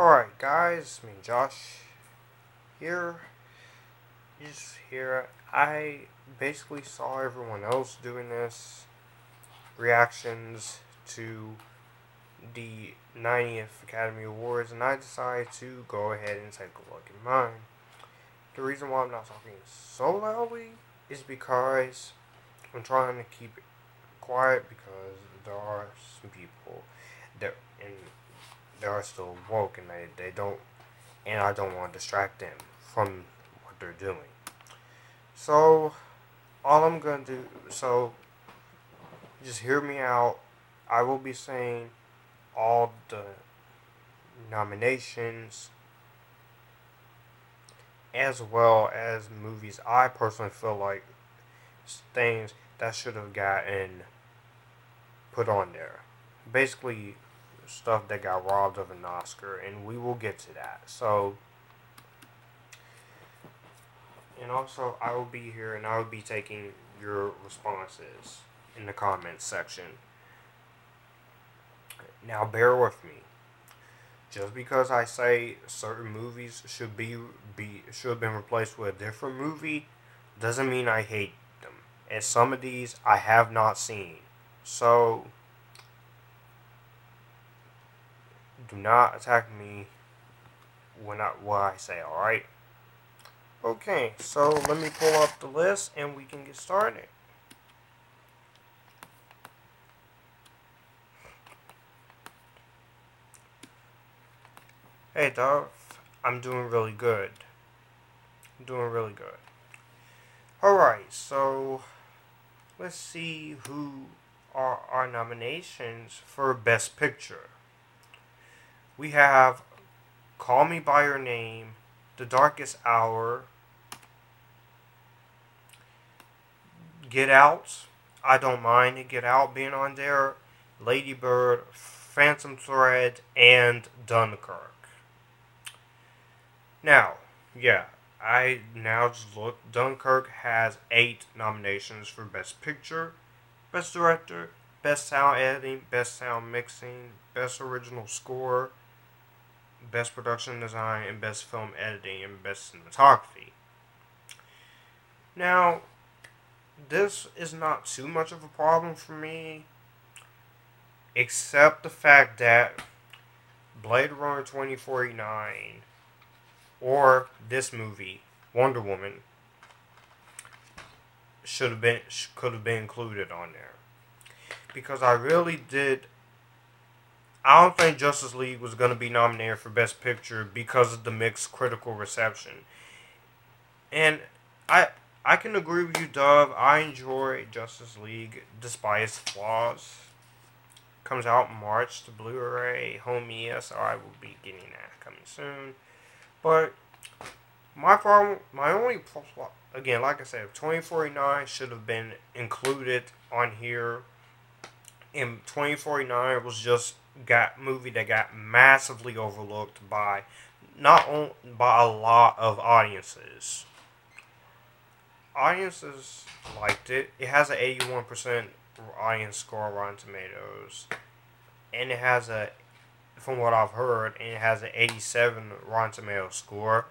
Alright guys, me Josh here. Just here. I basically saw everyone else doing this. Reactions to the 90th Academy Awards, and I decided to go ahead and take a look at mine. The reason why I'm not talking so loudly is because I'm trying to keep it quiet because there are some people that they are still woke and they don't, and I don't want to distract them from what they're doing. So all I'm gonna do, so just hear me out. I will be saying all the nominations as well as movies I personally feel like things that should have gotten put on there. Basically, stuff that got robbed of an Oscar, and we will get to that. So, and also, I will be here and I will be taking your responses in the comments section. Now, bear with me. Just because I say certain movies should have been replaced with a different movie, doesn't mean I hate them. And some of these I have not seen. So do not attack me when what I say, alright? Okay, so let me pull up the list and we can get started. Hey Dove, I'm doing really good. Alright, so let's see who are our nominations for Best Picture. We have Call Me By Your Name, The Darkest Hour, Get Out. I don't mind Get Out being on there. Lady Bird, Phantom Thread, and Dunkirk. Now, I now just looked. Dunkirk has 8 nominations for Best Picture, Best Director, Best Sound Editing, Best Sound Mixing, Best Original Score, Best Production Design, and Best Film Editing, and Best Cinematography. Now, this is not too much of a problem for me, except the fact that Blade Runner 2049 or this movie, Wonder Woman, could have been included on there. Because I don't think Justice League was going to be nominated for Best Picture because of the mixed critical reception. And I can agree with you, Dove. I enjoy Justice League despite its flaws. Comes out in March to Blu-ray, home so I will be getting that coming soon. But my only again, like I said, 2049 should have been included on here. And 2049 was just movie that got massively overlooked by by a lot of audiences. Audiences liked it. It has an 81% audience score on Rotten Tomatoes, and it has from what I've heard, and it has an 87 Rotten Tomatoes score.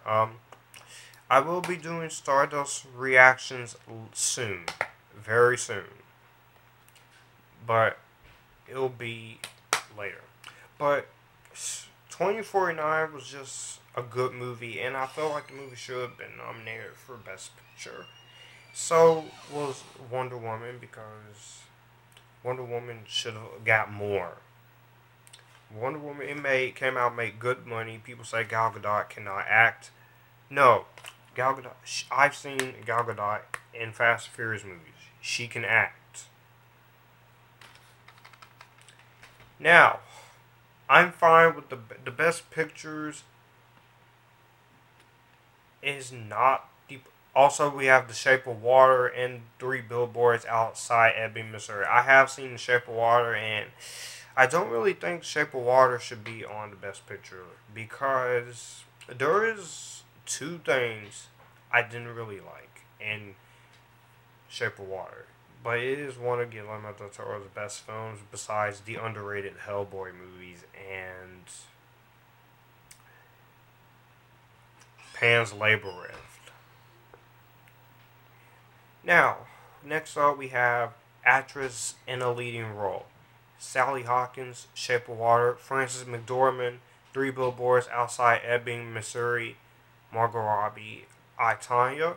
I will be doing Stardust reactions soon, very soon, but it'll be later. But 2049 was just a good movie, and I felt like the movie should have been nominated for Best Picture. So was Wonder Woman, because Wonder Woman should have got more. Wonder Woman, came out, made good money. People say Gal Gadot cannot act. No, Gal Gadot. I've seen Gal Gadot in Fast and Furious movies. She can act. Now, I'm fine with the Best Pictures. Is not the. Also, we have The Shape of Water and 3 Billboards Outside Ebbing, Missouri. I have seen The Shape of Water, and I don't really think Shape of Water should be on the Best Picture because there is 2 things I didn't really like in Shape of Water. But it is one of Guillermo del Toro's best films besides the underrated Hellboy movies and Pan's Labyrinth. Now, next up we have actress in a leading role. Sally Hawkins, Shape of Water, Frances McDormand, Three Billboards Outside Ebbing, Missouri, Margot Robbie, I, Tonya.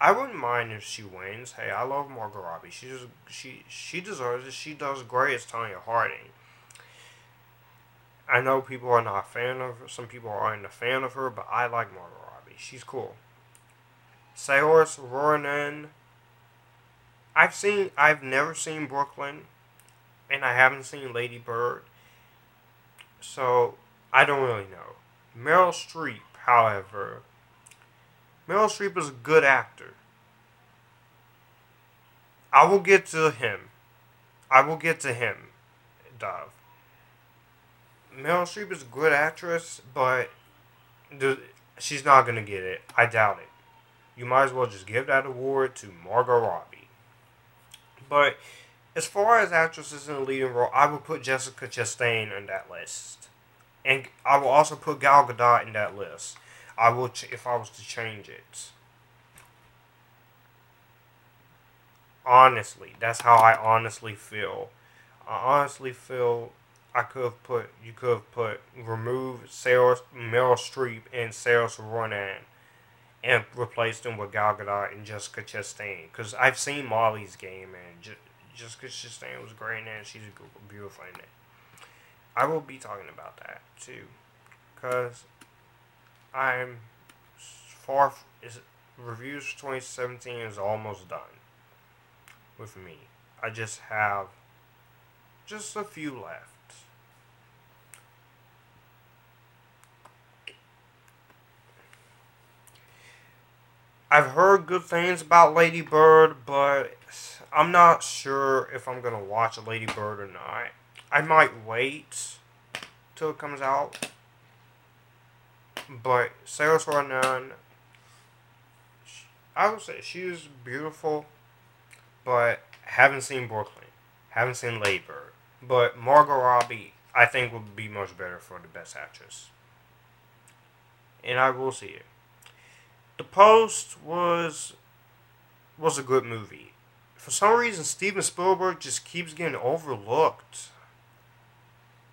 I wouldn't mind if she wins. Hey, I love Margot Robbie. She deserves it. She does great as Tonya Harding. I know people are not a fan of her. Some people aren't a fan of her, but I like Margot Robbie. She's cool. Saoirse Ronan. I've never seen Brooklyn, and I haven't seen Lady Bird, so I don't really know. Meryl Streep, however, Meryl Streep is a good actor. I will get to him. Dove. Meryl Streep is a good actress, but she's not going to get it. I doubt it. You might as well just give that award to Margot Robbie. But as far as actresses in the leading role, I would put Jessica Chastain in that list. And I will also put Gal Gadot in that list. I will, if I was to change it. Honestly, that's how I honestly feel. I honestly feel you could have put, remove Meryl Streep and Saoirse Ronan and replaced them with Gal Gadot and Jessica Chastain. Because I've seen Molly's Game and Jessica Chastain was great in it and she's beautiful in it. I will be talking about that too. Because I'm reviews for 2017 is almost done with me. I just have just a few left. I've heard good things about Lady Bird, but I'm not sure if I'm going to watch Lady Bird or not. I might wait till it comes out. But Saoirse Ronan, I would say she is beautiful, but haven't seen Brooklyn. Haven't seen Lady Bird. But Margot Robbie, I think, would be much better for the Best Actress. And I will see it. The Post was a good movie. For some reason, Steven Spielberg just keeps getting overlooked.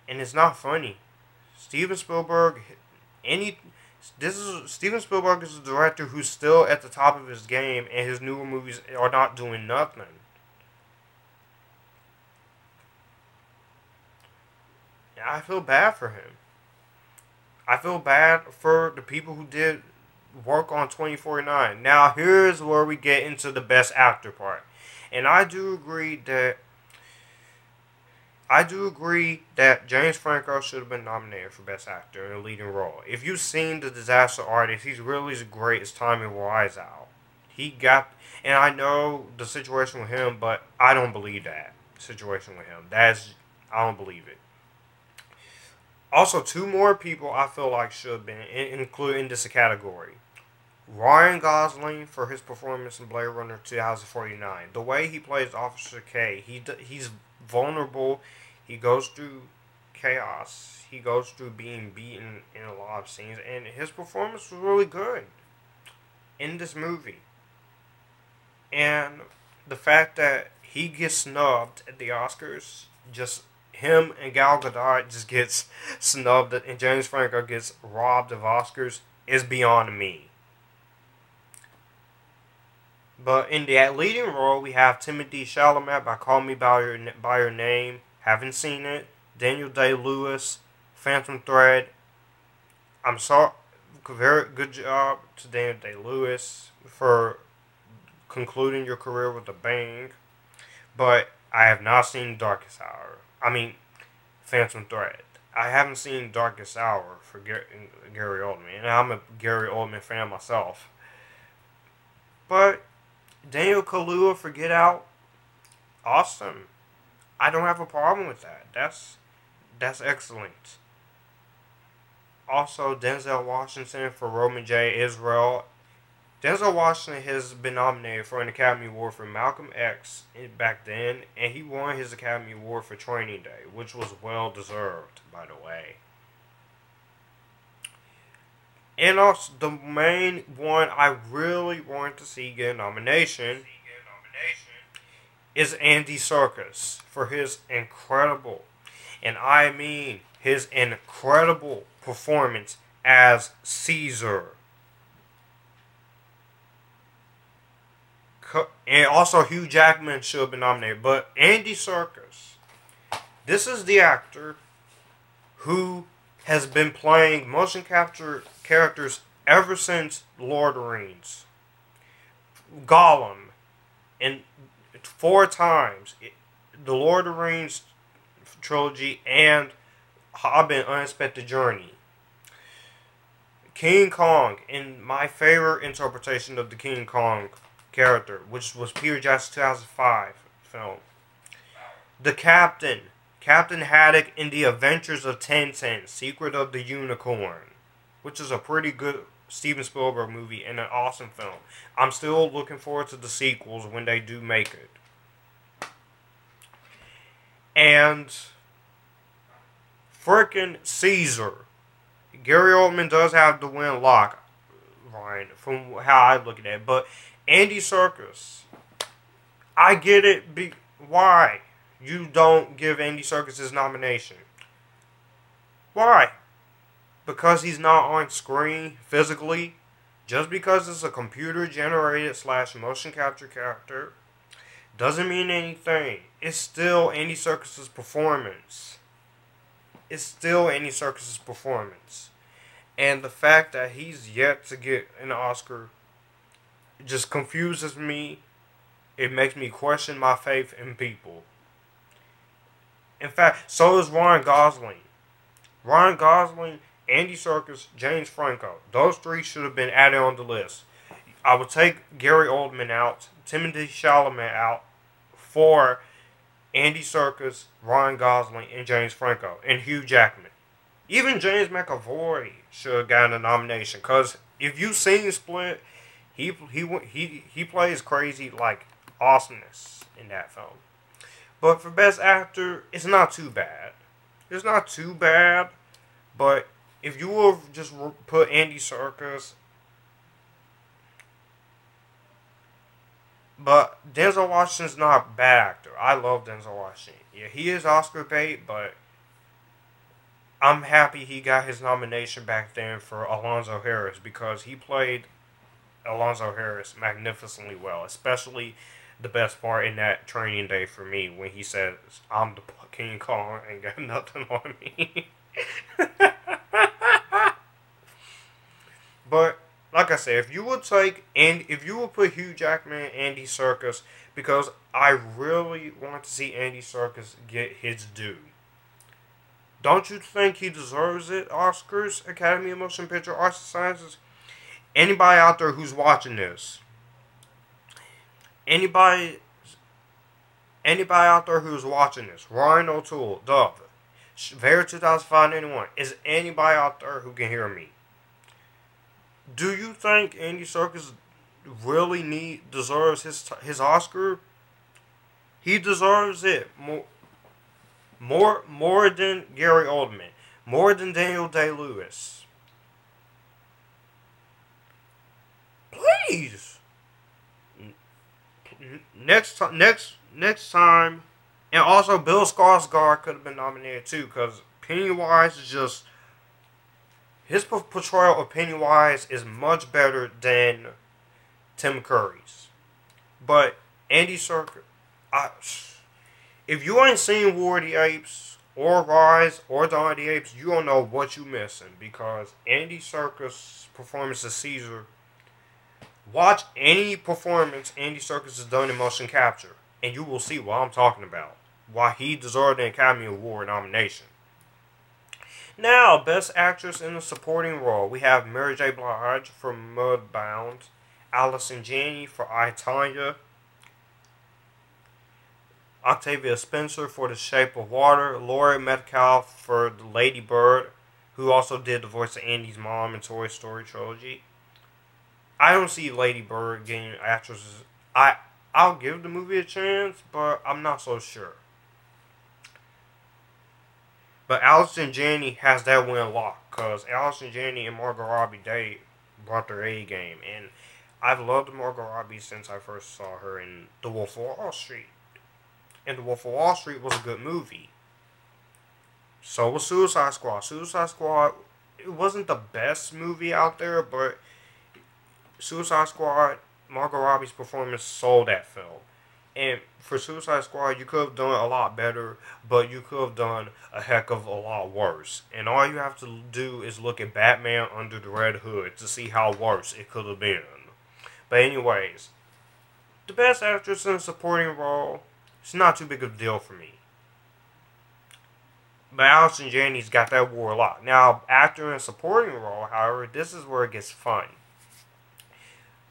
And it's not funny. Steven Spielberg is a director who's still at the top of his game, and his newer movies are not doing nothing. And I feel bad for him. I feel bad for the people who did work on 2049. Now, here's where we get into the Best Actor part. And I do agree that James Franco should have been nominated for Best Actor in a leading role. If you've seen The Disaster Artist, he's really as great as Tommy Wiseau. And I know the situation with him, but I don't believe that situation with him. I don't believe it. Also, two more people I feel like should have been included in this category. Ryan Gosling for his performance in Blade Runner 2049. The way he plays Officer K, he's vulnerable. He goes through chaos. He goes through being beaten in a lot of scenes. And his performance was really good in this movie. And the fact that he gets snubbed at the Oscars, just him and Gal Gadot just gets snubbed and James Franco gets robbed of Oscars is beyond me. But in the leading role, we have Timothée Chalamet by Call Me By Your Name. Haven't seen it. Daniel Day-Lewis, Phantom Thread. I'm sorry. Very good job to Daniel Day-Lewis for concluding your career with a bang. But I have not seen Phantom Thread. I haven't seen Darkest Hour for Gary Oldman. And I'm a Gary Oldman fan myself. But Daniel Kaluuya for Get Out, awesome. I don't have a problem with that. That's excellent. Also, Denzel Washington for Roman J. Israel. Denzel Washington has been nominated for an Academy Award for Malcolm X back then, and he won his Academy Award for Training Day, which was well deserved, by the way. And also, the main one I really want to see get a nomination is Andy Serkis for his incredible, and I mean his incredible performance as Caesar. And also Hugh Jackman should have been nominated, but Andy Serkis, this is the actor who has been playing motion capture characters ever since Lord of the Rings. Gollum, and 4 times, the Lord of the Rings trilogy and Hobbit Unexpected Journey. King Kong, in my favorite interpretation of the King Kong character, which was Peter Jackson's 2005 film. The Captain Haddock in The Adventures of Tintin, Secret of the Unicorn, which is a pretty good Steven Spielberg movie and an awesome film. I'm still looking forward to the sequels when they do make it. And frickin' Caesar. Gary Oldman does have the win lock, Ryan, from how I look at it. But Andy Serkis, I get it. Why you don't give Andy Serkis his nomination? Why? Because he's not on screen physically? Just because it's a computer generated / motion capture character doesn't mean anything. It's still Andy Serkis' performance. It's still Andy Serkis' performance. And the fact that he's yet to get an Oscar just confuses me. It makes me question my faith in people. In fact, so is Ryan Gosling. Ryan Gosling, Andy Serkis, James Franco. Those 3 should have been added on the list. I would take Gary Oldman out, Timothée Chalamet out for Andy Serkis, Ryan Gosling, and James Franco, and Hugh Jackman. Even James McAvoy should have gotten a nomination, because if you've seen Split, he plays crazy like awesomeness in that film. But for Best Actor, it's not too bad. It's not too bad, but if you will just put Andy Serkis, but Denzel Washington's not a bad actor. I love Denzel Washington. Yeah, he is Oscar bait, but I'm happy he got his nomination back then for Alonzo Harris, because he played Alonzo Harris magnificently well, especially the best part in that Training Day for me when he says, "I'm the King Kong, ain't got nothing on me." But like I said, if you would put Hugh Jackman and Andy Serkis, because I really want to see Andy Serkis get his due. Don't you think he deserves it? Oscars, Academy of Motion Picture Arts and Sciences. Anybody out there who's watching this, anybody out there who's watching this, Ryan O'Toole, Dove, Vera 2005-91, is anybody out there who can hear me? Do you think Andy Serkis really deserves his Oscar? He deserves it more than Gary Oldman, more than Daniel Day-Lewis. Please, next time, and also Bill Skarsgård could have been nominated too, because Pennywise is just, his portrayal of Pennywise is much better than Tim Curry's. But Andy Serkis, if you ain't seen War of the Apes or Rise or Dawn of the Apes, you don't know what you missing, because Andy Serkis' performance as Caesar. Watch any performance Andy Serkis has done in motion capture, and you will see what I'm talking about. Why he deserved an Academy Award nomination. Now, Best Actress in a Supporting Role. We have Mary J. Blige for Mudbound, Allison Janney for I, Tonya, Octavia Spencer for The Shape of Water, Laurie Metcalf for The Lady Bird, who also did the voice of Andy's mom in Toy Story trilogy. I don't see Lady Bird getting actresses. I'll give the movie a chance, but I'm not so sure. But Allison Janney has that win locked, because Allison Janney and Margot Robbie, they brought their A game. And I've loved Margot Robbie since I first saw her in The Wolf of Wall Street. And The Wolf of Wall Street was a good movie. So was Suicide Squad. Suicide Squad, it wasn't the best movie out there, but Suicide Squad, Margot Robbie's performance sold that film. And for Suicide Squad, you could have done a lot better, but you could have done a heck of a lot worse. And all you have to do is look at Batman Under the Red Hood to see how worse it could have been. But anyways, the best actress in a supporting role, it's not too big of a deal for me. But Allison Janney's got that war a lot. Now, actor in a supporting role, however, this is where it gets fun.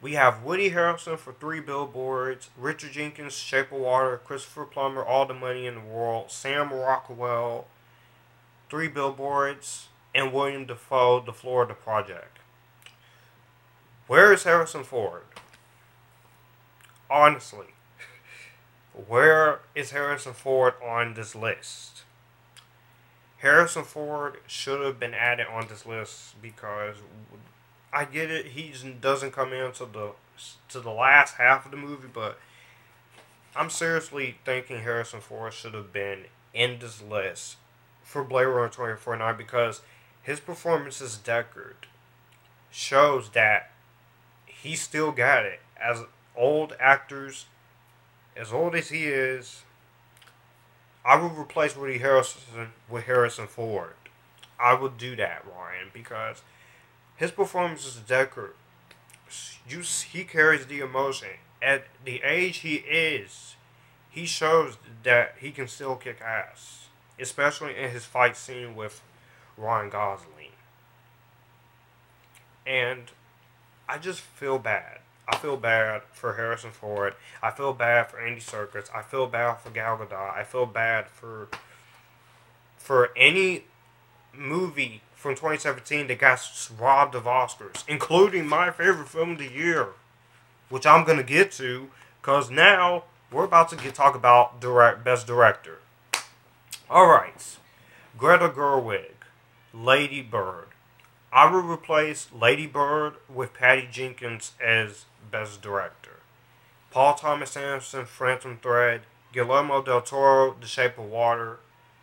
We have Woody Harrelson for 3 Billboards, Richard Jenkins, Shape of Water, Christopher Plummer, All the Money in the World, Sam Rockwell, 3 Billboards, and William Dafoe, The Florida Project. Where is Harrison Ford? Honestly, where is Harrison Ford on this list? Harrison Ford should have been added on this list because I get it, he doesn't come in to the last half of the movie, but I'm seriously thinking Harrison Ford should have been in this list for Blade Runner 2049 because his performance as Deckard shows that he still got it. As old actors, as old as he is, I would replace Woody Harrelson with Harrison Ford. I would do that, Ryan, because his performance as Deckard, he carries the emotion. At the age he is, he shows that he can still kick ass, especially in his fight scene with Ryan Gosling. And I just feel bad. I feel bad for Harrison Ford. I feel bad for Andy Serkis. I feel bad for Gal Gadot. I feel bad for any movie from 2017 that got robbed of Oscars, including my favorite film of the year, which I'm going to get to, because now we're about to talk about Best Director. Alright, Greta Gerwig, Lady Bird. I would replace Lady Bird with Patty Jenkins as Best Director. Paul Thomas Anderson, Phantom Thread. Guillermo del Toro, The Shape of Water.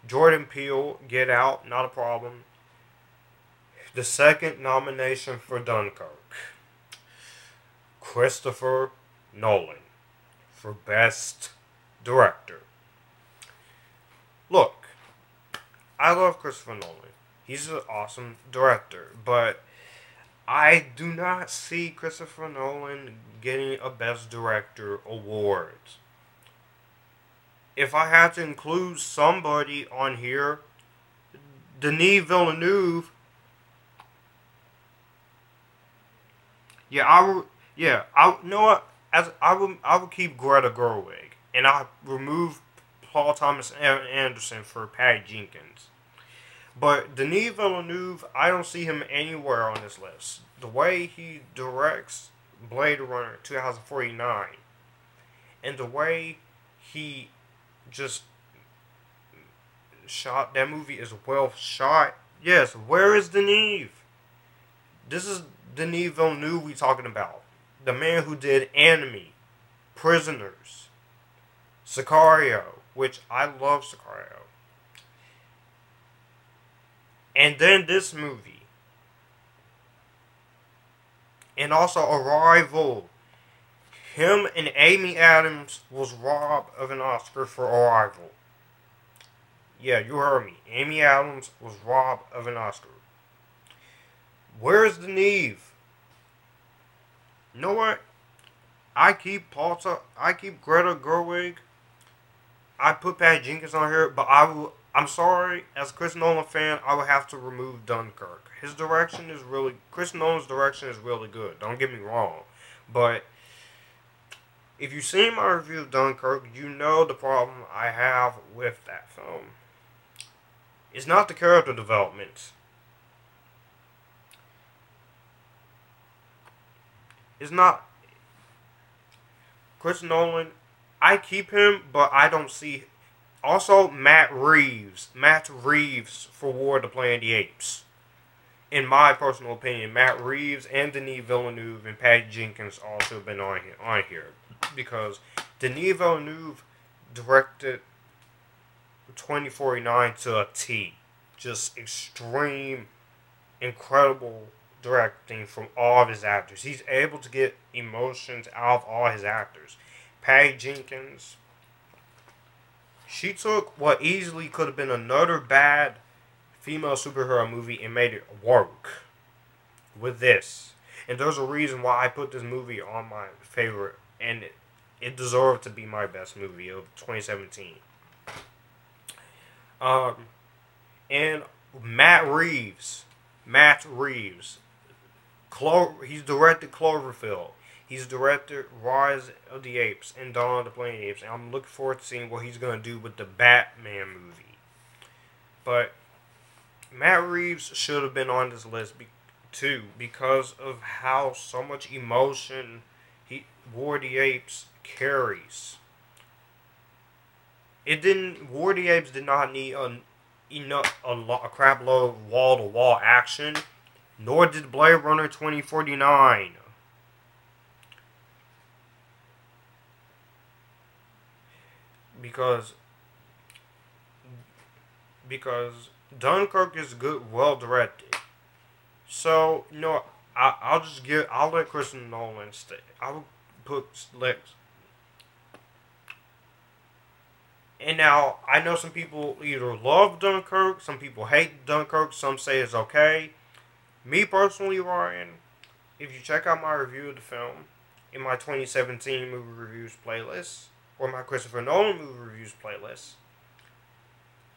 Jordan Peele, Get Out, not a problem. The second nomination for Dunkirk. Christopher Nolan for Best Director. Look, I love Christopher Nolan. He's an awesome director, but I do not see Christopher Nolan getting a Best Director award. If I had to include somebody on here, Denis Villeneuve. I would keep Greta Gerwig, and I remove Paul Thomas Anderson for Patty Jenkins. But Denis Villeneuve, I don't see him anywhere on this list. The way he directs Blade Runner 2049, and the way he just shot that movie is well shot. Yes, where is Denis? This is Denis Villeneuve we talking about. The man who did Enemy, Prisoners, Sicario, which I love Sicario. And then this movie. And also Arrival. Him and Amy Adams was robbed of an Oscar for Arrival. Yeah, you heard me. Amy Adams was robbed of an Oscar. Where's Denis? You know what? I keep Greta Gerwig. I put Patty Jenkins on here, but I'm sorry, as a Chris Nolan fan, I would have to remove Dunkirk. Chris Nolan's direction is really good. Don't get me wrong. But if you've seen my review of Dunkirk, you know the problem I have with that film. It's not the character development. It's not. Chris Nolan, I keep him, but I don't see. Also, Matt Reeves for War of the Planet of the Apes. in my personal opinion, Matt Reeves and Denis Villeneuve and Patty Jenkins also have been on here because Denis Villeneuve directed 2049 to a T. Just extreme, incredible directing from all of his actors. He's able to get emotions out of all his actors. Patty Jenkins, she took what easily could have been another bad female superhero movie and made it work with this. And there's a reason why I put this movie on my favorite, and it deserved to be my best movie of 2017. And Matt Reeves, he's directed Cloverfield. He's directed Rise of the Apes and Dawn of the Planet of the Apes. And I'm looking forward to seeing what he's going to do with the Batman movie. But Matt Reeves should have been on this list too because of how so much emotion War of the Apes carries. War of the Apes did not need a crap load of wall-to-wall action, nor did Blade Runner 2049. Because Dunkirk is good, well directed. So, I'll let Christopher Nolan stay. I'll put Lex. And now, I know some people either love Dunkirk, some people hate Dunkirk, some say it's okay. Me personally, Ryan, if you check out my review of the film in my 2017 movie reviews playlist, or my Christopher Nolan movie reviews playlist,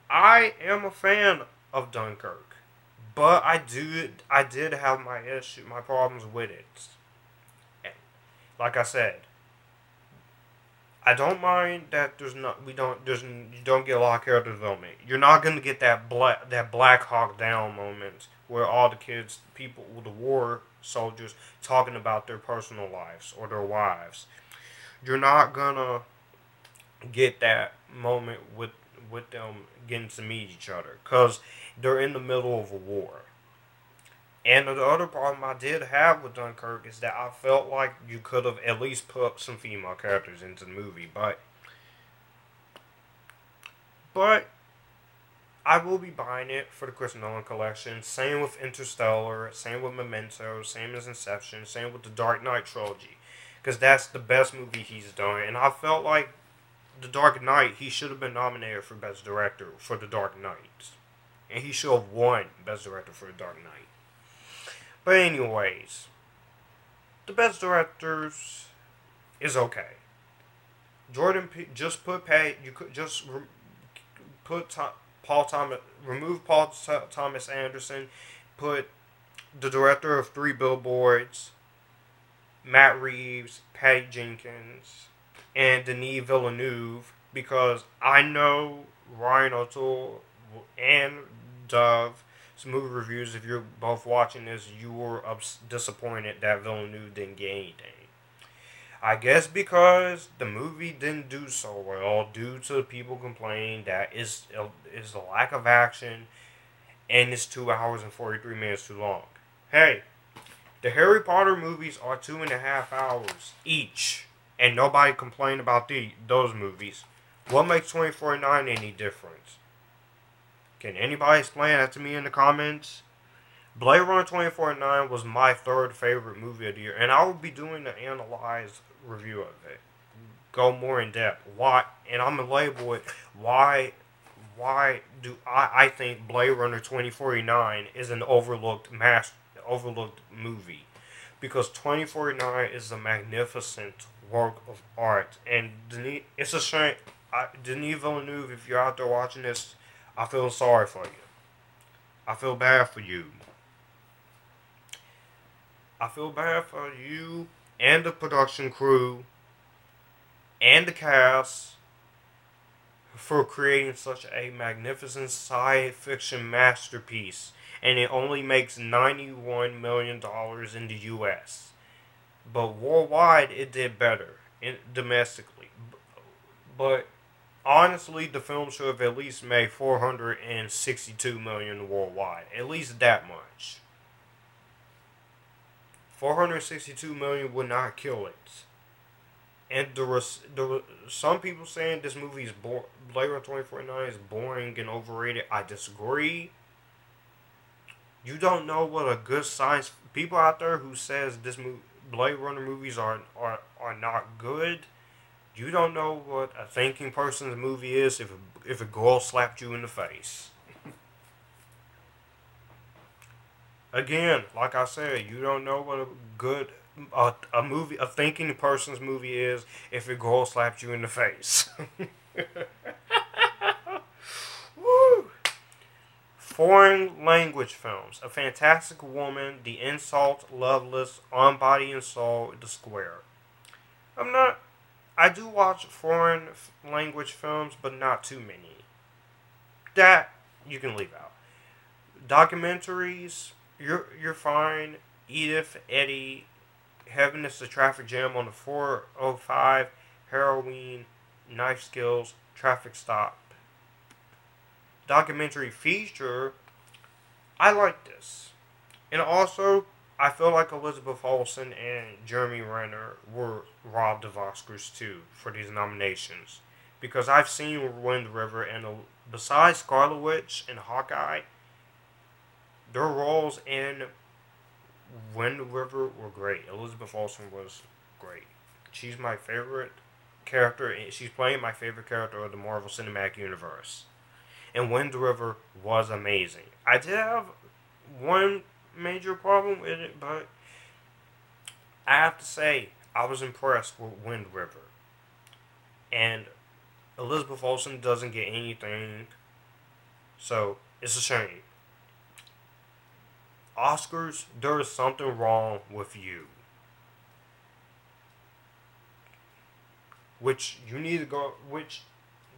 I am a fan of Dunkirk. But I did have my problems with it. Like I said, I don't mind that you don't get a lot of character development. You're not gonna get that Black Hawk Down moment where all the the war soldiers talking about their personal lives or their wives. You're not gonna get that moment with them getting to meet each other because they're in the middle of a war. And the other problem I did have with Dunkirk is that I felt like you could have at least put some female characters into the movie, but I will be buying it for the Christopher Nolan collection. Same with Interstellar, same with Memento, same as Inception, same with the Dark Knight trilogy, because that's the best movie he's done. And I felt like The Dark Knight, he should have been nominated for Best Director for The Dark Knight. And he should have won Best Director for The Dark Knight. But anyways, the Best Directors is okay. Remove Paul Thomas Anderson, put the director of 3 Billboards, Matt Reeves, Patty Jenkins, and Denis Villeneuve, because I know Ryan O'Toole and Dove, some movie reviews, if you're both watching this, you were disappointed that Villeneuve didn't get anything. I guess because the movie didn't do so well due to people complaining that is the lack of action and it's 2 hours and 43 minutes too long. Hey, the Harry Potter movies are 2.5 hours each, and nobody complained about those movies. What makes 2049 any difference? Can anybody explain that to me in the comments? Blade Runner 2049 was my 3rd favorite movie of the year, and I will be doing an analyzed review of it. Go more in depth. Why? And I'm gonna label it. Why do I think Blade Runner 2049 is an overlooked movie? Because 2049 is a magnificent work of art, and it's a shame. Denis Villeneuve, if you're out there watching this, I feel sorry for you. I feel bad for you. I feel bad for you and the production crew and the cast for creating such a magnificent science fiction masterpiece, and it only makes $91 million in the U.S. But worldwide, it did better domestically. But honestly, the film should have at least made $462 million worldwide. At least that much. 462 million would not kill it. And some people saying this movie is Blade Runner 2049 is boring and overrated. I disagree. You don't know what a good science people out there who says this Blade Runner movies are not good. You don't know what a thinking person's movie is if a girl slapped you in the face. Again, like I said, you don't know what a good a thinking person's movie is if a girl slaps you in the face. Woo! Foreign language films: A Fantastic Woman, The Insult, Loveless, On Body and Soul, The Square. I do watch foreign language films, but not too many. That you can leave out. Documentaries, you're fine. Edith, Eddie, Heaven is the Traffic Jam on the 405, Heroin, Knife Skills, Traffic Stop. Documentary feature, I like this. And also, I feel like Elizabeth Olsen and Jeremy Renner were robbed of Oscars too for these nominations. Because I've seen Wind River, and besides Scarlet Witch and Hawkeye, their roles in Wind River were great. Elizabeth Olsen was great. She's my favorite character, and she's playing my favorite character of the Marvel Cinematic Universe. And Wind River was amazing. I did have one major problem with it, but I have to say I was impressed with Wind River. And Elizabeth Olsen doesn't get anything, so it's a shame. Oscars, there is something wrong with you. Which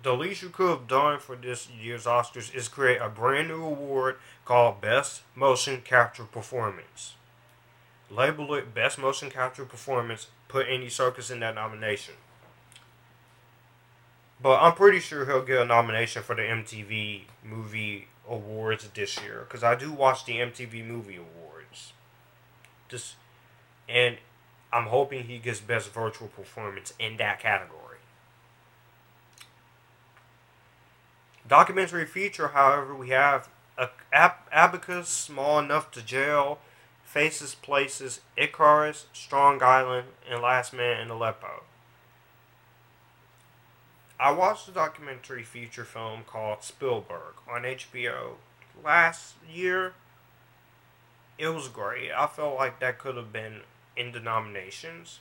the least you could have done for this year's Oscars is create a brand new award called Best Motion Capture Performance. Label it Best Motion Capture Performance, put Andy Serkis in that nomination. But I'm pretty sure he'll get a nomination for the MTV Movie Awards this year, because I do watch the MTV Movie Awards. And I'm hoping he gets Best Virtual Performance in that category. Documentary feature, however, we have Abacus, Small Enough to Jail, Faces, Places, Icarus, Strong Island, and Last Man in Aleppo. I watched a documentary feature film called Spielberg on HBO last year. It was great. I felt like that could have been in the nominations.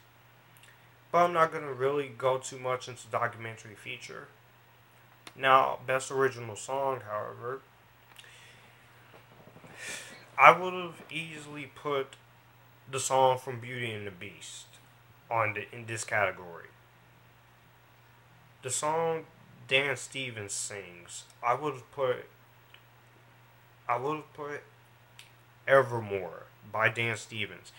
But I'm not going to really go too much into documentary feature. Now, Best Original Song, however, I would have easily put the song from Beauty and the Beast in this category. The song Dan Stevens sings, I would have put Evermore by Dan Stevens.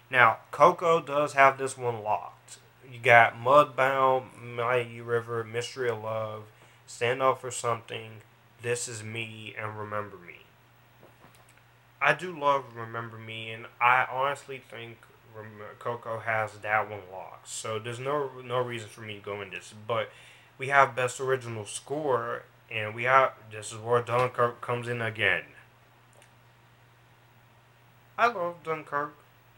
Now, Coco does have this one locked. You got Mudbound, Mighty River, Mystery of Love, Stand Up for Something, This Is Me, and Remember Me. I do love Remember Me, and I honestly think Coco has that one locked. So there's no reason for me to go in this. But we have Best Original Score, and this is where Dunkirk comes in again. I love Dunkirk.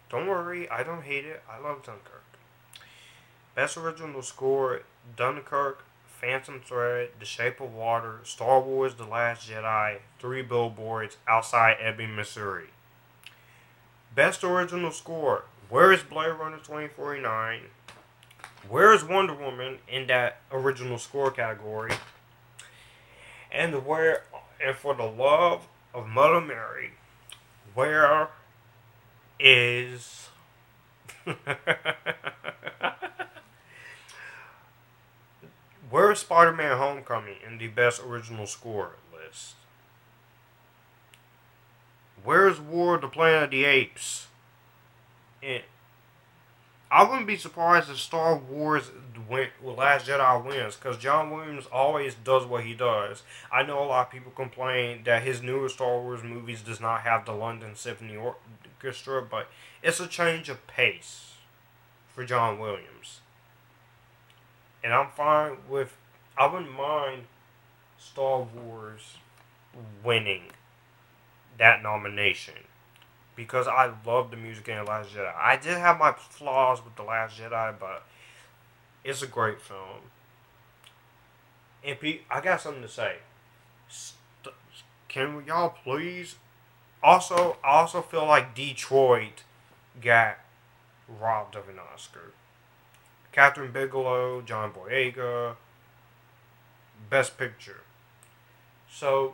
Don't worry, I don't hate it. I love Dunkirk. Best Original Score, Dunkirk, Phantom Thread, The Shape of Water, Star Wars The Last Jedi, 3 Billboards, Outside Ebbing, Missouri. Best Original Score, where is Blade Runner 2049? Where is Wonder Woman in that original score category? And for the love of Mother Mary, where is where is Spider-Man Homecoming in the Best Original Score list? Where is War of the Planet of the Apes? I wouldn't be surprised if Star Wars Last Jedi wins, because John Williams always does what he does. I know a lot of people complain that his newer Star Wars movies does not have the London Symphony Orchestra, but it's a change of pace for John Williams. And I'm fine with, I wouldn't mind Star Wars winning that nomination, because I love the music in The Last Jedi. I did have my flaws with The Last Jedi, but it's a great film. And I got something to say. Can y'all please? Also, I also feel like Detroit got robbed of an Oscar. Catherine Bigelow, John Boyega, Best Picture. So,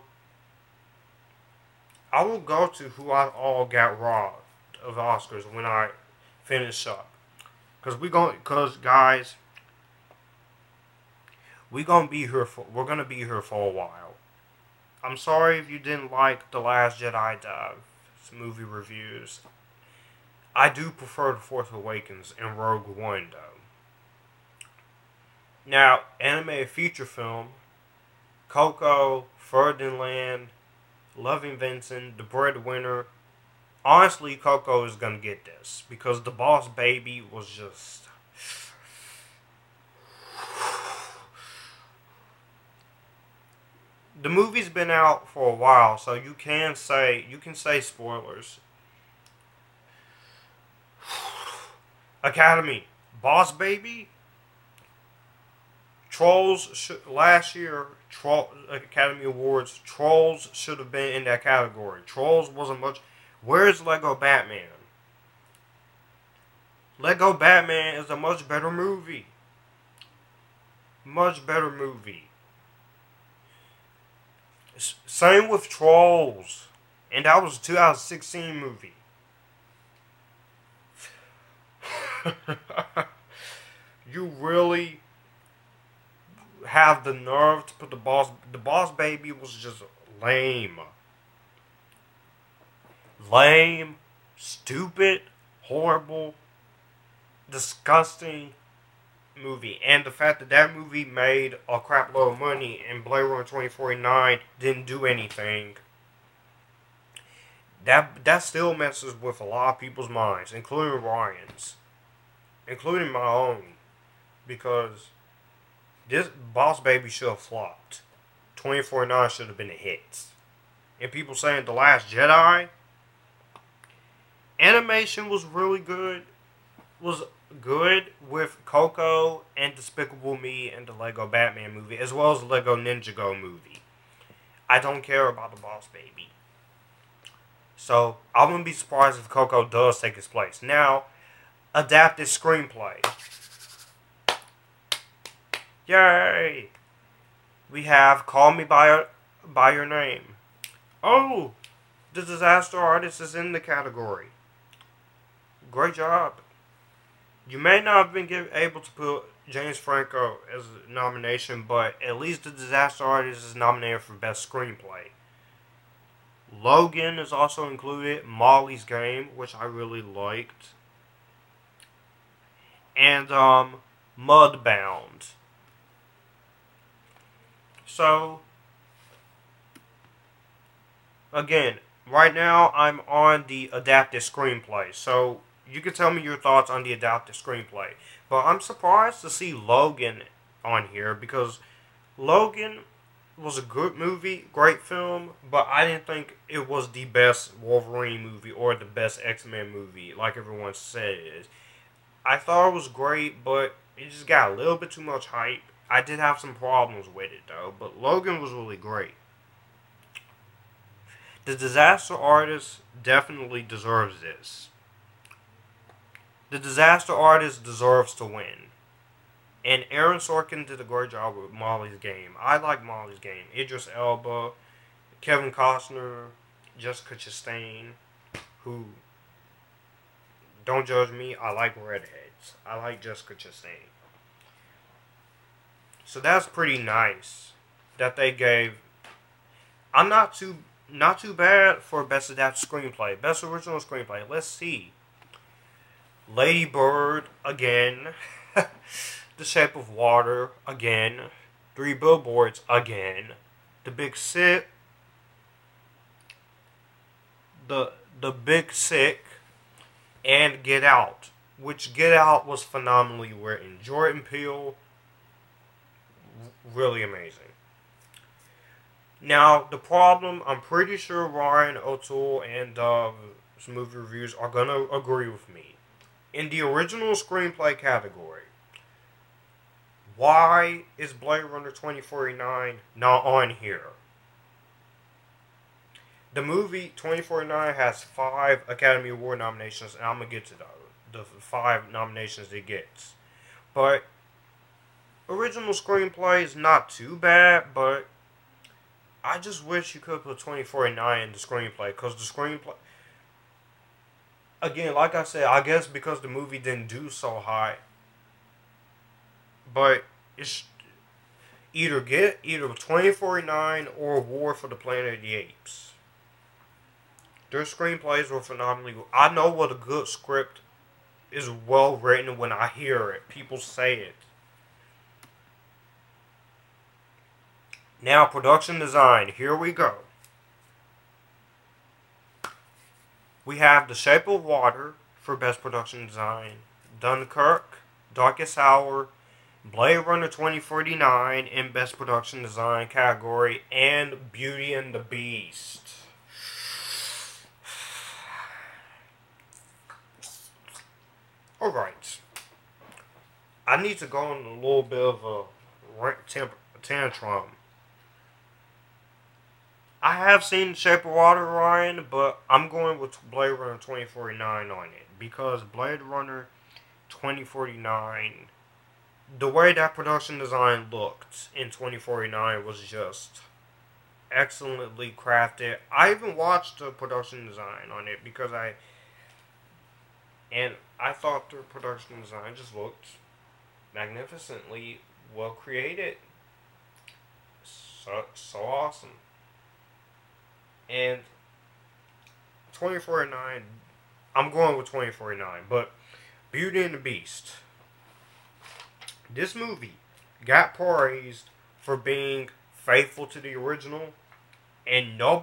I will go to who I all got robbed of Oscars when I finish up. Because guys, we're gonna be here for a while. I'm sorry if you didn't like The Last Jedi movie reviews. I do prefer The Force Awakens and Rogue One though. Now, animated feature film, Coco, Ferdinand, Loving Vincent, The Breadwinner. Honestly, Coco is gonna get this because The Boss Baby was just. The movie's been out for a while, so you can say spoilers. Academy, Boss Baby. Trolls last year, Academy Awards. Trolls should have been in that category. Trolls wasn't much. Where's Lego Batman? Lego Batman is a much better movie. Much better movie. Same with Trolls. And that was a 2016 movie. You really have the nerve to put The Boss Baby was just lame. Lame, stupid, horrible, disgusting movie. And the fact that that movie made a crap load of money and Blade Runner 2049 didn't do anything, that still messes with a lot of people's minds, including Ryan's, including my own, because this Boss Baby should have flopped. 2049 should have been a hit. And people saying The Last Jedi, animation was really good. Was good with Coco and Despicable Me and the Lego Batman movie, as well as the Lego Ninjago movie. I don't care about The Boss Baby. So, I wouldn't be surprised if Coco does take its place. Now, adapted screenplay. Yay! We have Call Me by Your Name. Oh! The Disaster Artist is in the category. Great job. You may not have been able to put James Franco as a nomination, but at least The Disaster Artist is nominated for Best Screenplay. Logan is also included. Molly's Game, which I really liked. And, Mudbound. So, again, right now I'm on the adapted screenplay. So, you can tell me your thoughts on the adapted screenplay. But I'm surprised to see Logan on here, because Logan was a good movie, great film, but I didn't think it was the best Wolverine movie or the best X-Men movie like everyone said it is. I thought it was great, but it just got a little bit too much hype. I did have some problems with it though, but Logan was really great. The Disaster Artist definitely deserves this. The Disaster Artist deserves to win. And Aaron Sorkin did a great job with Molly's Game. I like Molly's Game. Idris Elba, Kevin Costner, Jessica Chastain, who, don't judge me, I like redheads. I like Jessica Chastain. So that's pretty nice that they gave. I'm not too bad for Best Adapted Screenplay. Best Original Screenplay. Let's see. Lady Bird again. The Shape of Water again. Three Billboards again. The Big Sick. The Big Sick. And Get Out. Which Get Out was phenomenally written. Jordan Peele, really amazing. Now, the problem, I'm pretty sure Ryan O'Toole and some movie reviews are going to agree with me. In the original screenplay category, why is Blade Runner 2049 not on here? The movie 2049 has 5 Academy Award nominations, and I'm going to get to the 5 nominations it gets. But original screenplay is not too bad, but I just wish you could put 2049 in the screenplay, because the screenplay, again, like I said, I guess because the movie didn't do so high, but it's either 2049 or War for the Planet of the Apes. Their screenplays were phenomenally good. I know what a good script is well written when I hear it. People say it. Now, production design. Here we go. We have The Shape of Water for Best Production Design. Dunkirk, Darkest Hour, Blade Runner 2049 in Best Production Design category, and Beauty and the Beast. Alright. I need to go on a little bit of a tantrum. I have seen The Shape of Water, Ryan, but I'm going with Blade Runner 2049 on it. Because Blade Runner 2049, the way that production design looked in 2049 was just excellently crafted. I even watched the production design on it because I thought the production design just looked magnificently well created. So awesome. And 2049, I'm going with 2049, but Beauty and the Beast. This movie got praised for being faithful to the original, and all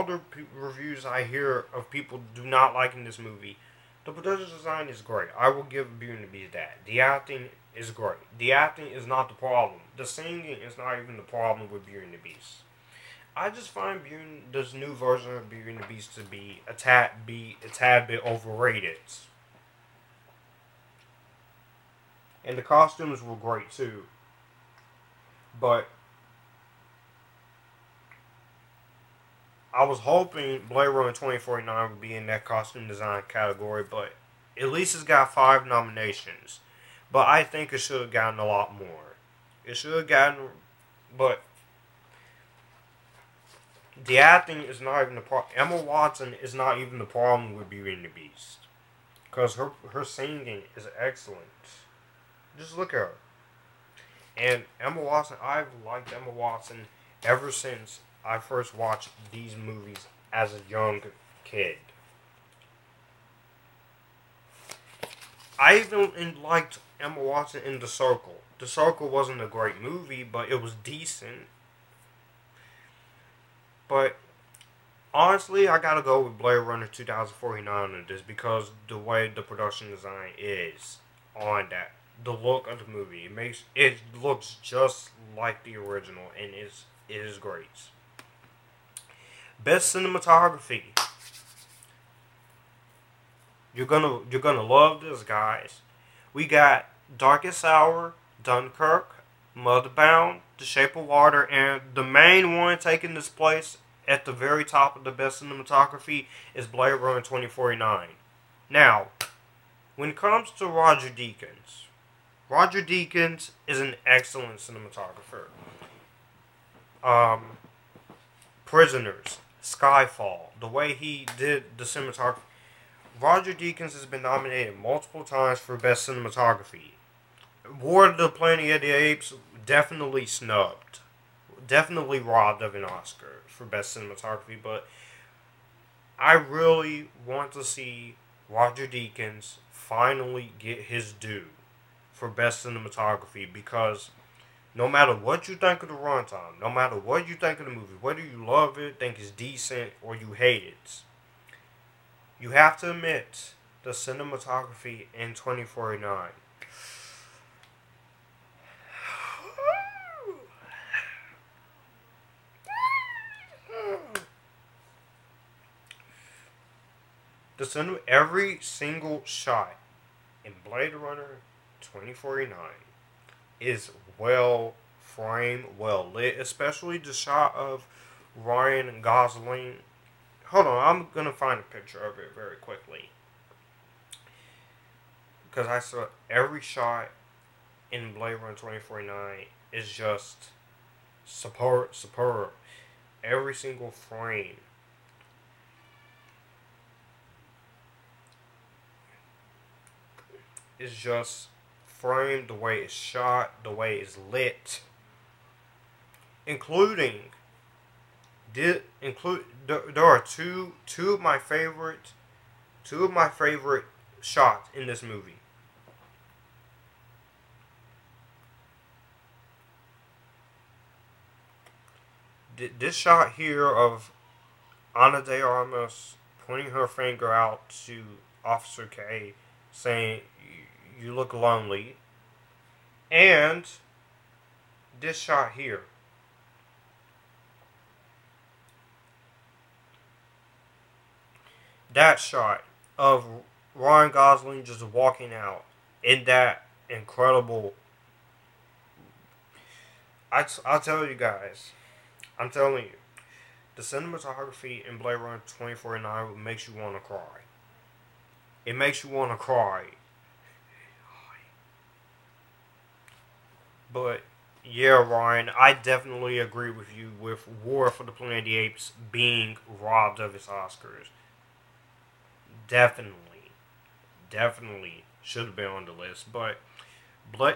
the reviews I hear of people do not liking this movie, the production design is great. I will give Beauty and the Beast that. The acting is great. The acting is not the problem. The singing is not even the problem with Beauty and the Beast. I just find this new version of Beauty and the Beast to be a tad bit overrated. And the costumes were great too. But I was hoping Blade Runner 2049 would be in that costume design category, but at least it's got 5 nominations. But I think it should have gotten a lot more. It should have gotten, but the acting is not even the problem. Emma Watson is not even the problem with Beauty and the Beast. Because her singing is excellent. Just look at her. And Emma Watson, I've liked Emma Watson ever since I first watched these movies as a young kid. I even liked Emma Watson in The Circle. The Circle wasn't a great movie, but it was decent. But honestly, I gotta go with Blade Runner 2049 on this because the way the production design is on that, the look of the movie, it looks just like the original, and it is great. Best cinematography. You're gonna love this, guys. We got Darkest Hour, Dunkirk, Motherbound, The Shape of Water, and the main one taking this place at the very top of the best cinematography is Blade Runner 2049. Now, when it comes to Roger Deakins is an excellent cinematographer. Prisoners, Skyfall, the way he did the cinematography. Roger Deakins has been nominated multiple times for best cinematography. War of the Planet of the Apes, definitely snubbed. Definitely robbed of an Oscar for best cinematography, but I really want to see Roger Deakins finally get his due for best cinematography, because no matter what you think of the runtime, no matter what you think of the movie, whether you love it, think it's decent, or you hate it, you have to admit the cinematography in 2049. Every single shot in Blade Runner 2049 is well framed, well lit, especially the shot of Ryan Gosling. Hold on, I'm gonna find a picture of it very quickly, because I saw every shot in Blade Runner 2049 is just superb. Every single frame is just framed, the way it's shot, the way it's lit, including there are two of my favorite shots in this movie. This shot here of Ana de Armas pointing her finger out to Officer K, saying, "You look lonely," and this shot here. That shot of Ryan Gosling just walking out in that incredible. I'll tell you guys. I'm telling you. The cinematography in Blade Runner 2049 makes you want to cry. It makes you want to cry. But, yeah, Ryan, I definitely agree with you with War for the Planet of the Apes being robbed of its Oscars. Definitely should have been on the list. But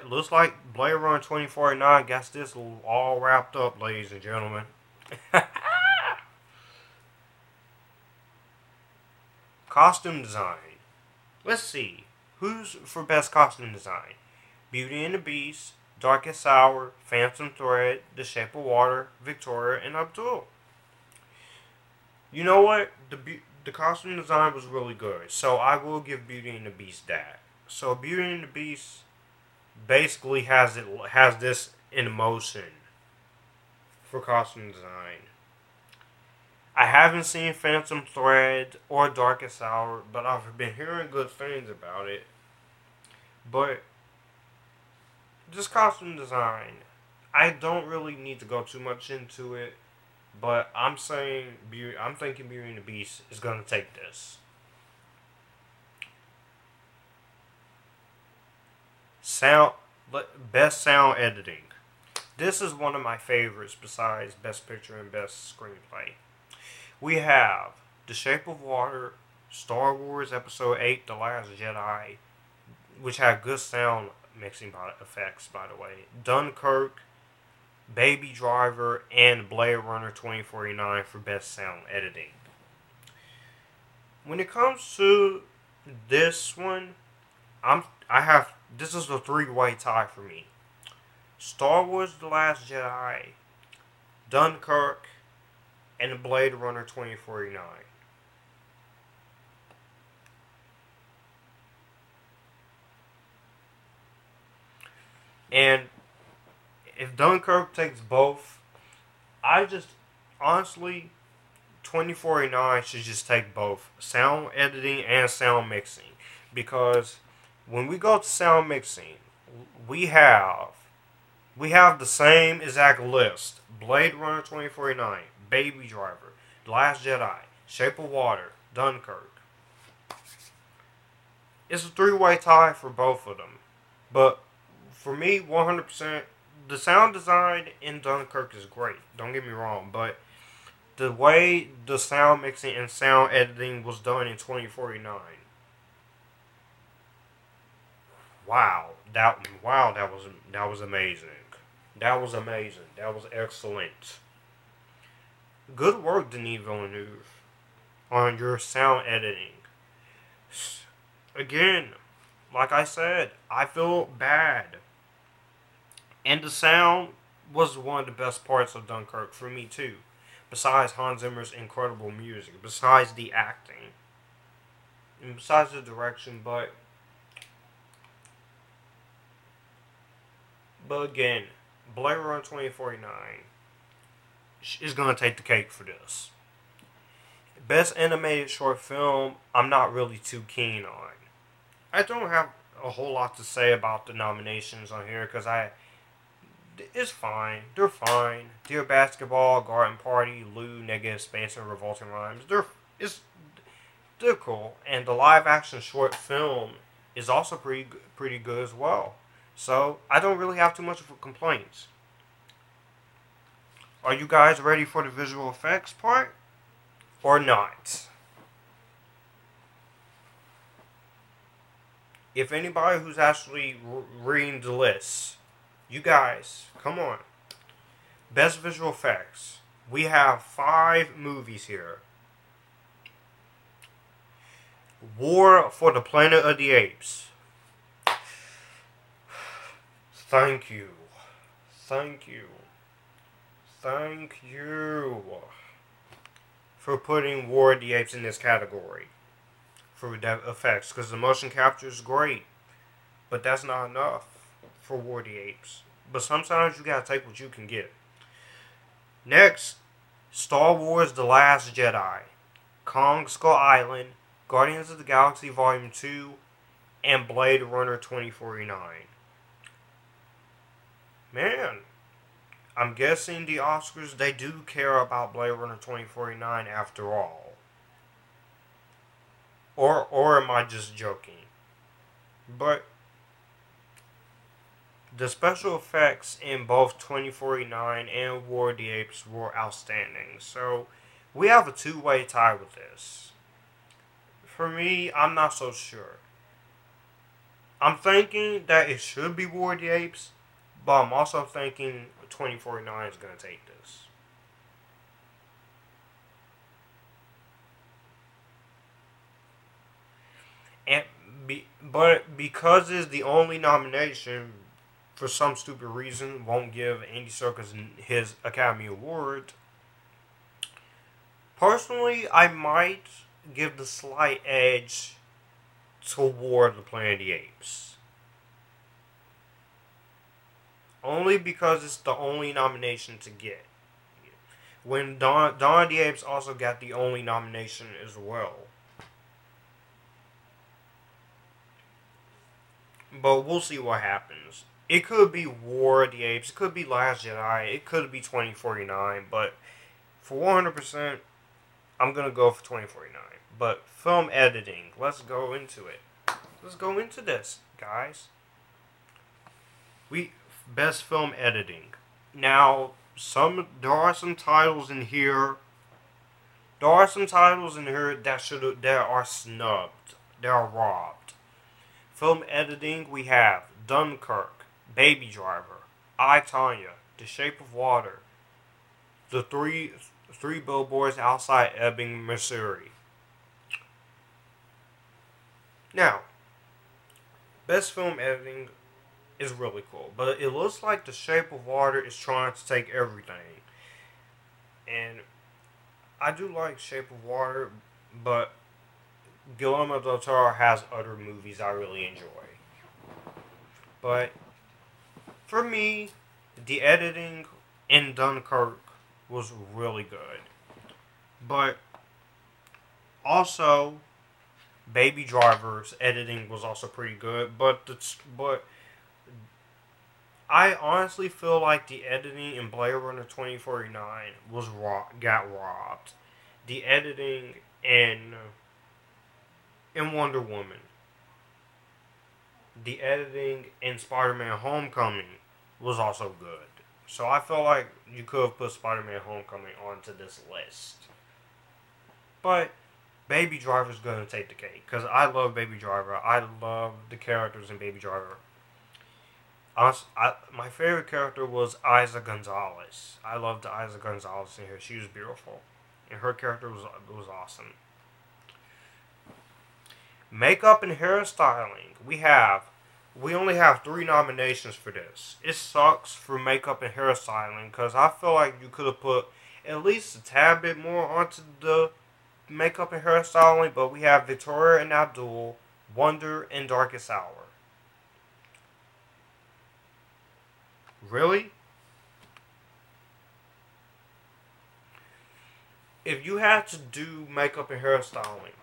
looks like Blade Runner 2049 got this all wrapped up, ladies and gentlemen. Costume design. Let's see. Who's for best costume design? Beauty and the Beast, Darkest Hour, Phantom Thread, The Shape of Water, Victoria, and Abdul. You know what? The costume design was really good, so I will give Beauty and the Beast that. So Beauty and the Beast basically has this in motion for costume design. I haven't seen Phantom Thread or Darkest Hour, but I've been hearing good things about it. But this costume design, I don't really need to go too much into it, but I'm thinking Beauty and the Beast is gonna take this. Best sound editing. This is one of my favorites besides Best Picture and Best Screenplay. We have The Shape of Water, Star Wars Episode 8, The Last Jedi, which had good sound mixing effects, by the way. Dunkirk, Baby Driver, and Blade Runner 2049 for best sound editing. When it comes to this one, this is a three-way tie for me. Star Wars The Last Jedi, Dunkirk, and Blade Runner 2049. And if Dunkirk takes both, honestly, 2049 should just take both sound editing and sound mixing. Because when we go to sound mixing, we have the same exact list. Blade Runner 2049, Baby Driver, The Last Jedi, Shape of Water, Dunkirk. It's a three-way tie for both of them. But for me, 100%, the sound design in Dunkirk is great. Don't get me wrong, but the way the sound mixing and sound editing was done in 2049. Wow, that was amazing. That was amazing. That was excellent. Good work, Denis Villeneuve, on your sound editing. again, like I said, I feel bad. And the sound was one of the best parts of Dunkirk for me too. Besides Hans Zimmer's incredible music, besides the acting, and besides the direction, but again, Blade Runner 2049 is gonna take the cake for this. Best animated short film, I'm not really too keen on. I don't have a whole lot to say about the nominations on here because it's fine. They're fine. Dear Basketball, Garden Party, Lou, Negative Space, and Revolting Rhymes. They're cool. And the live action short film is also pretty good as well. So I don't really have too much of complaints. Are you guys ready for the visual effects part? Or not? If anybody who's actually reading the list, you guys, come on. Best visual effects. We have 5 movies here. War for the Planet of the Apes. Thank you. Thank you. Thank you for putting War of the Apes in this category for the effects, because the motion capture is great, but that's not enough for War of the Apes. But sometimes you gotta take what you can get. Next, Star Wars The Last Jedi, Kong Skull Island, Guardians of the Galaxy Volume 2, and Blade Runner 2049. Man, I'm guessing the Oscars, they do care about Blade Runner 2049 after all. Or am I just joking? But the special effects in both 2049 and War of the Apes were outstanding. So we have a two-way tie with this. For me, I'm not so sure. I'm thinking that it should be War of the Apes, but I'm also thinking 2049 is going to take this. But because it's the only nomination, for some stupid reason, won't give Andy Serkis his Academy Award. Personally, I might give the slight edge toward the Planet of the Apes. Only because it's the only nomination to get. When Dawn of the Apes also got the only nomination as well. But we'll see what happens. It could be War of the Apes, it could be Last Jedi, it could be 2049, but for 100%, I'm going to go for 2049. But film editing, let's go into it. Let's go into this, guys. Best film editing. Now, there are some titles in here. There are some titles in here that are snubbed. They are robbed. Film editing, we have Dunkirk, Baby Driver, I, Tonya, The Shape of Water, The Three Billboards Outside Ebbing, Missouri. Now, best film editing is really cool, but it looks like The Shape of Water is trying to take everything. And I do like Shape of Water, but Guillermo del Toro has other movies I really enjoy. But for me, the editing in Dunkirk was really good. But also, Baby Driver's editing was also pretty good. But I honestly feel like the editing in Blade Runner 2049 got robbed. The editing in Wonder Woman. The editing in Spider-Man Homecoming was also good. So I feel like you could have put Spider-Man Homecoming onto this list. But Baby Driver's going to take the cake. Because I love Baby Driver. I love the characters in Baby Driver. My favorite character was Isa Gonzalez. I loved Isa Gonzalez in here. She was beautiful. And her character was awesome. Makeup and hairstyling. We only have 3 nominations for this. It sucks for makeup and hairstyling because I feel like you could have put at least a tad bit more onto the makeup and hairstyling, but we have Victoria and Abdul, Wonder, and Darkest Hour. Really? If you had to do makeup and hairstyling,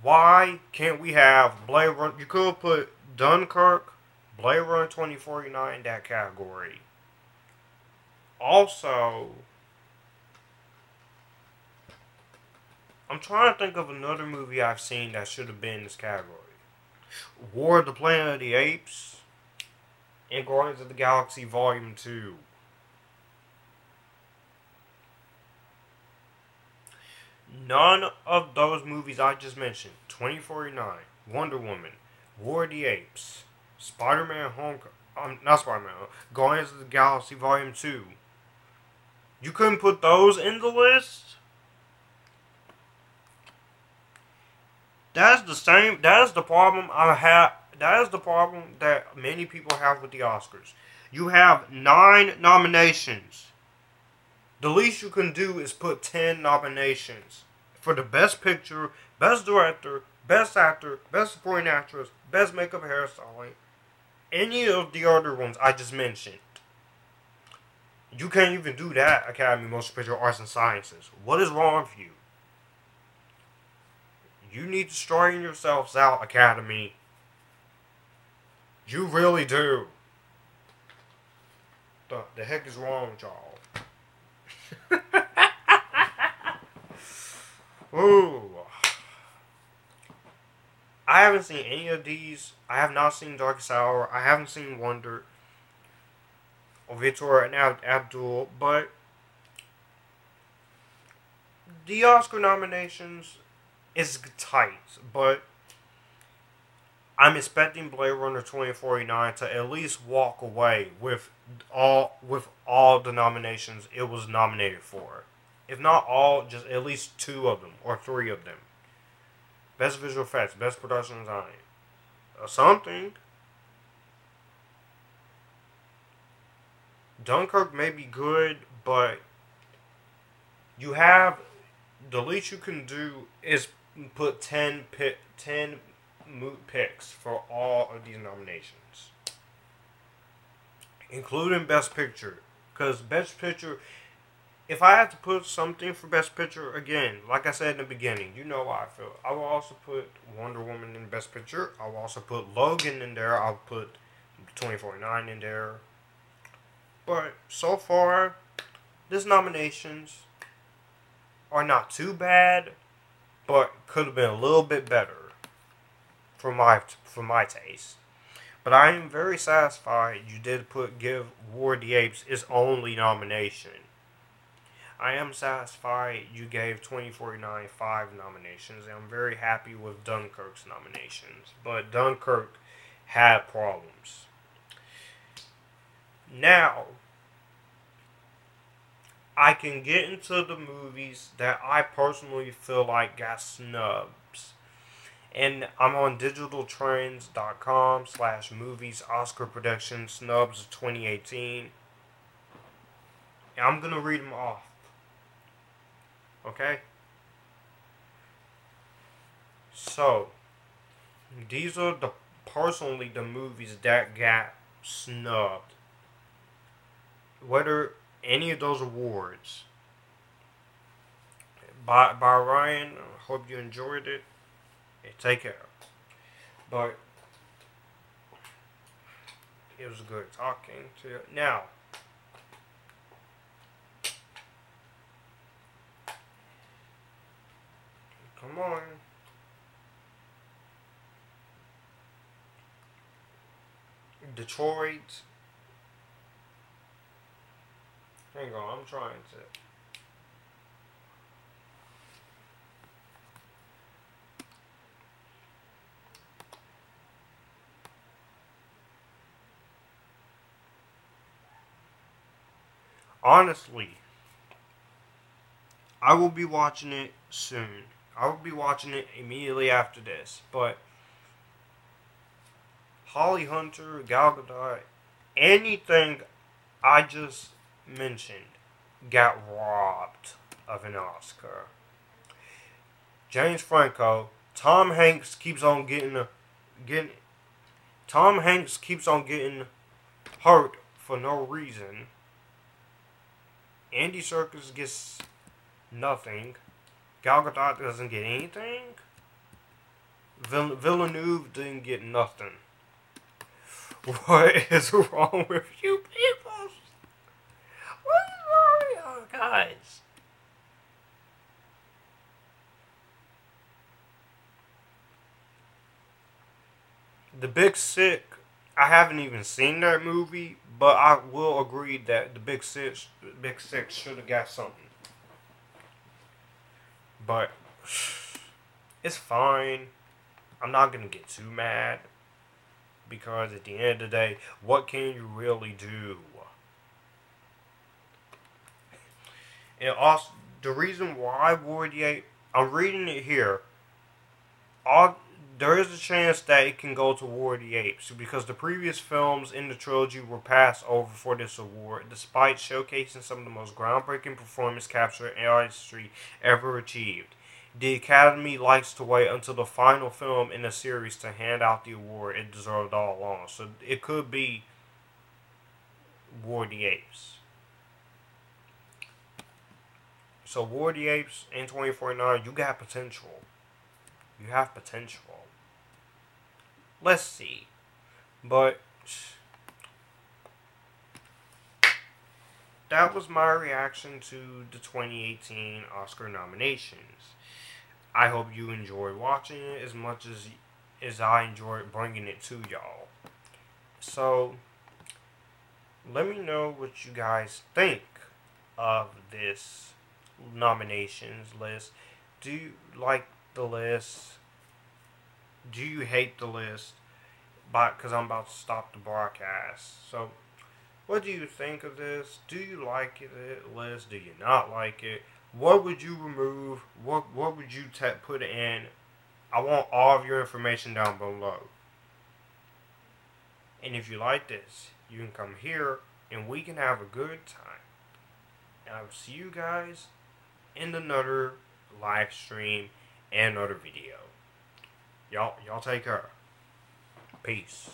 why can't we have Blade Runner? You could have put Dunkirk, Blade Runner 2049 in that category. Also, I'm trying to think of another movie I've seen that should have been in this category. War of the Planet of the Apes and Guardians of the Galaxy Volume 2. None of those movies I just mentioned, 2049, Wonder Woman, War of the Apes, Spider-Man not Spider-Man, Guardians of the Galaxy Volume 2. You couldn't put those in the list? That is the problem that is the problem that many people have with the Oscars. You have 9 nominations. The least you can do is put 10 nominations for the Best Picture, Best Director, Best Actor, Best Supporting Actress, Best Makeup and Hairstyling, any of the other ones I just mentioned. You can't even do that, Academy Motion Picture Arts and Sciences. What is wrong with you? You need to straighten yourselves out, Academy. You really do. The heck is wrong with y'all? Ooh. I haven't seen any of these. I have not seen Darkest Hour. I haven't seen Wonder or Victoria and Abdul, but the Oscar nominations is tight, but I'm expecting Blade Runner 2049 to at least walk away with all the nominations it was nominated for. If not all, just at least 2 of them or 3 of them. Best visual effects, best production design, something. Dunkirk may be good, but you have the least you can do is put 10 picks for all of these nominations, including Best Picture. Because Best Picture, if I have to put something for Best Picture, again, like I said in the beginning, you know how I feel. I will also put Wonder Woman in Best Picture. I will also put Logan in there. I'll put 2049 in there. But so far, these nominations are not too bad, but could have been a little bit better for my taste. But I am very satisfied you did give War of the Apes its only nomination. I am satisfied you gave 2049 5 nominations, and I'm very happy with Dunkirk's nominations. But Dunkirk had problems. Now, I can get into the movies that I personally feel like got snubs. And I'm on digitaltrends.com/movies Oscar prediction snubs of 2018. And I'm going to read them off. Okay? So, these are personally the movies that got snubbed. Whether any of those awards. By Ryan, I hope you enjoyed it. And take care. But it was good talking to you. Now, come on. Detroit. Hang on, I'm trying to. Honestly, I will be watching it soon. I will be watching it immediately after this. But Holly Hunter, Gal Gadot, anything I just mentioned got robbed of an Oscar. James Franco, Tom Hanks keeps on getting Tom Hanks keeps on getting hurt for no reason. Andy Serkis gets nothing. Gal Gadot doesn't get anything. Villeneuve didn't get nothing. What is wrong with you people? What is wrong with y'all guys? The Big Sick, I haven't even seen that movie, but I will agree that the Big Six should have got something. But it's fine. I'm not gonna get too mad because at the end of the day, what can you really do? And also, the reason why Ward 8, I'm reading it here. There is a chance that it can go to War of the Apes because the previous films in the trilogy were passed over for this award, despite showcasing some of the most groundbreaking performance capture and artistry ever achieved. The Academy likes to wait until the final film in the series to hand out the award it deserved all along. So it could be War of the Apes. So War of the Apes in 2049, you got potential. You have potential. Let's see. But that was my reaction to the 2018 Oscar nominations. I hope you enjoyed watching it as much as I enjoyed bringing it to y'all. So, let me know what you guys think of this nominations list. Do you like the list? Do you hate the list? Because I'm about to stop the broadcast. So, what do you think of this? Do you like it list? Do you not like it? What would you remove? What would you put in? I want all of your information down below. And if you like this, you can come here and we can have a good time. And I will see you guys in another live stream and another video. Y'all take care. Peace.